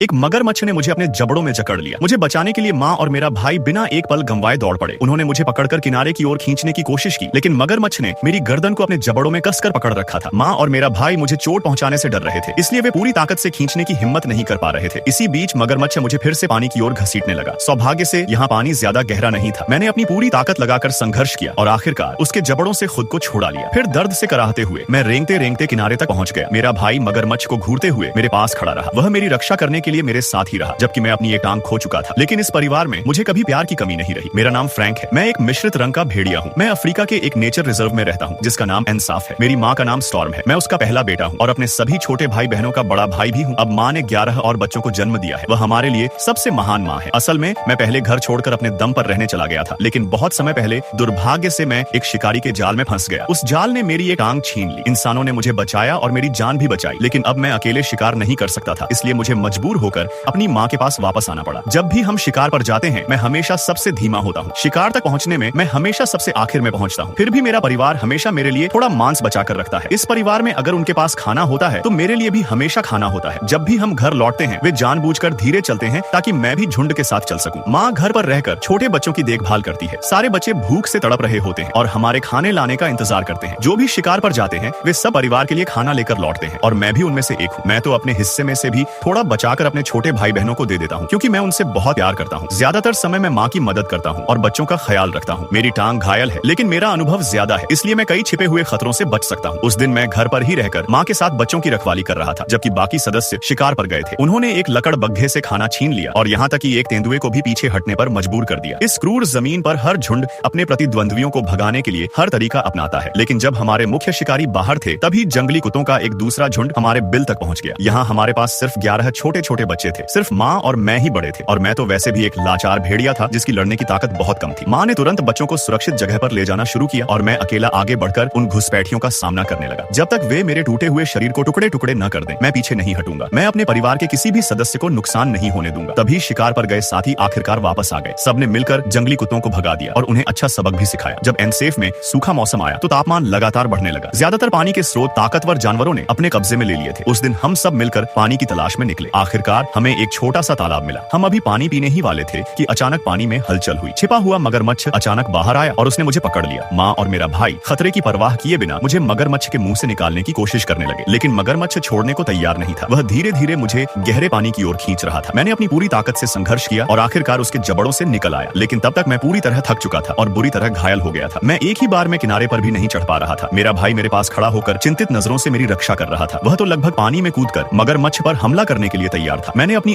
एक मगरमच्छ ने मुझे अपने जबड़ों में जकड़ लिया। मुझे बचाने के लिए माँ और मेरा भाई बिना एक पल गंवाए दौड़ पड़े। उन्होंने मुझे पकड़कर किनारे की ओर खींचने की कोशिश की, लेकिन मगरमच्छ ने मेरी गर्दन को अपने जबड़ों में कसकर पकड़ रखा था। माँ और मेरा भाई मुझे चोट पहुंचाने से डर रहे थे, इसलिए वे पूरी ताकत से खींचने की हिम्मत नहीं कर पा रहे थे। इसी बीच मगरमच्छ मुझे फिर से पानी की ओर घसीटने लगा। सौभाग्य से यहाँ पानी ज्यादा गहरा नहीं था। मैंने अपनी पूरी ताकत लगाकर संघर्ष किया और आखिरकार उसके जबड़ों से खुद को छुड़ा लिया। फिर दर्द से कराहते हुए मैं रेंगते रेंगते किनारे तक पहुंच गया। मेरा भाई मगरमच्छ को घूरते हुए मेरे पास खड़ा रहा। वह मेरी रक्षा करने के लिए मेरे साथ ही रहा, जबकि मैं अपनी एक टांग खो चुका था। लेकिन इस परिवार में मुझे कभी प्यार की कमी नहीं रही। मेरा नाम फ्रैंक है। मैं एक मिश्रित रंग का भेड़िया हूँ। मैं अफ्रीका के एक नेचर रिजर्व में रहता हूँ, जिसका नाम इंसाफ है। मेरी माँ का नाम स्टॉर्म है। मैं उसका पहला बेटा हूँ और अपने सभी छोटे भाई बहनों का बड़ा भाई भी हूँ। अब माँ ने 11 और बच्चों को जन्म दिया है। वह हमारे लिए सबसे महान माँ है। असल में मैं पहले घर छोड़कर अपने दम पर रहने चला गया था, लेकिन बहुत समय पहले दुर्भाग्य से मैं एक शिकारी के जाल में फंस गया। उस जाल ने मेरी एक टांग छीन ली। इंसानों ने मुझे बचाया और मेरी जान भी बचाई, लेकिन अब मैं अकेले शिकार नहीं कर सकता था, इसलिए मुझे मजबूर होकर अपनी माँ के पास वापस आना पड़ा। जब भी हम शिकार पर जाते हैं, मैं हमेशा सबसे धीमा होता हूँ। शिकार तक पहुँचने में मैं हमेशा सबसे आखिर में पहुँचता हूँ। फिर भी मेरा परिवार हमेशा मेरे लिए थोड़ा मांस बचा कर रखता है। इस परिवार में अगर उनके पास खाना होता है तो मेरे लिए भी हमेशा खाना होता है। जब भी हम घर लौटते हैं, वे जानबूझकर धीरे चलते हैं ताकि मैं भी झुंड के साथ चल सकूं। माँ घर पर रहकर छोटे बच्चों की देखभाल करती है। सारे बच्चे भूख से तड़प रहे होते हैं और हमारे खाने लाने का इंतजार करते हैं। जो भी शिकार पर जाते हैं, वे सब परिवार के लिए खाना लेकर लौटते हैं और मैं भी उनमें से एक हूँ। मैं तो अपने हिस्से में से भी थोड़ा बचाकर अपने छोटे भाई बहनों को दे देता हूँ, क्योंकि मैं उनसे बहुत प्यार करता हूँ। ज्यादातर समय मैं माँ की मदद करता हूँ और बच्चों का ख्याल रखता हूँ। मेरी टांग घायल है, लेकिन मेरा अनुभव ज्यादा है, इसलिए मैं कई छिपे हुए खतरों से बच सकता हूँ। उस दिन मैं घर पर ही रहकर माँ के साथ बच्चों की रखवाली कर रहा था, जबकि बाकी सदस्य शिकार पर गए थे। उन्होंने एक लकड़बग्घे से खाना छीन लिया और यहाँ तक कि एक तेंदुए को भी पीछे हटने पर मजबूर कर दिया। इस क्रूर जमीन पर हर झुंड अपने प्रतिद्वंद्वियों को भगाने के लिए हर तरीका अपनाता है, लेकिन जब हमारे मुख्य शिकारी बाहर थे, तभी जंगली कुत्तों का एक दूसरा झुंड हमारे बिल तक पहुंच गया। यहाँ हमारे पास सिर्फ 11 छोटे छोटे बच्चे थे। सिर्फ माँ और मैं ही बड़े थे, और मैं तो वैसे भी एक लाचार भेड़िया था जिसकी लड़ने की ताकत बहुत कम थी। माँ ने तुरंत बच्चों को सुरक्षित जगह पर ले जाना शुरू किया और मैं अकेला आगे बढ़कर उन घुसपैठियों का सामना करने लगा। जब तक वे मेरे टूटे हुए शरीर को टुकड़े टुकड़े न कर दें, मैं पीछे नहीं हटूंगा। मैं अपने परिवार के किसी भी सदस्य को नुकसान नहीं होने दूंगा। तभी शिकार पर गए साथी आखिरकार वापस आ गए। सबने मिलकर जंगली कुत्तों को भगा दिया और उन्हें अच्छा सबक भी सिखाया। जब एनसेफ में सूखा मौसम आया तो तापमान लगातार बढ़ने लगा। ज्यादातर पानी के स्रोत ताकतवर जानवरों ने अपने कब्जे में ले लिए थे। उस दिन हम सब मिलकर पानी की तलाश में निकले। आखिरकार हमें एक छोटा सा तालाब मिला। हम अभी पानी पीने ही वाले थे कि अचानक पानी में हलचल हुई। छिपा हुआ मगरमच्छ अचानक बाहर आया और उसने मुझे पकड़ लिया। माँ और मेरा भाई खतरे की परवाह किए बिना मुझे मगरमच्छ के मुंह से निकालने की कोशिश करने लगे, लेकिन मगरमच्छ छोड़ने को तैयार नहीं था। वह धीरे धीरे मुझे गहरे पानी की ओर खींच रहा था। मैंने अपनी पूरी ताकत से संघर्ष किया और आखिरकार उसके जबड़ों से निकल आया, लेकिन तब तक मैं पूरी तरह थक चुका था और बुरी तरह घायल हो गया था। मैं एक ही बार में किनारे पर भी नहीं चढ़ पा रहा था। मेरा भाई मेरे पास खड़ा होकर चिंतित नजरों से मेरी रक्षा कर रहा था। वह तो लगभग पानी में कूदकर मगरमच्छ पर हमला करने के लिए तैयार था। मैंने अपनी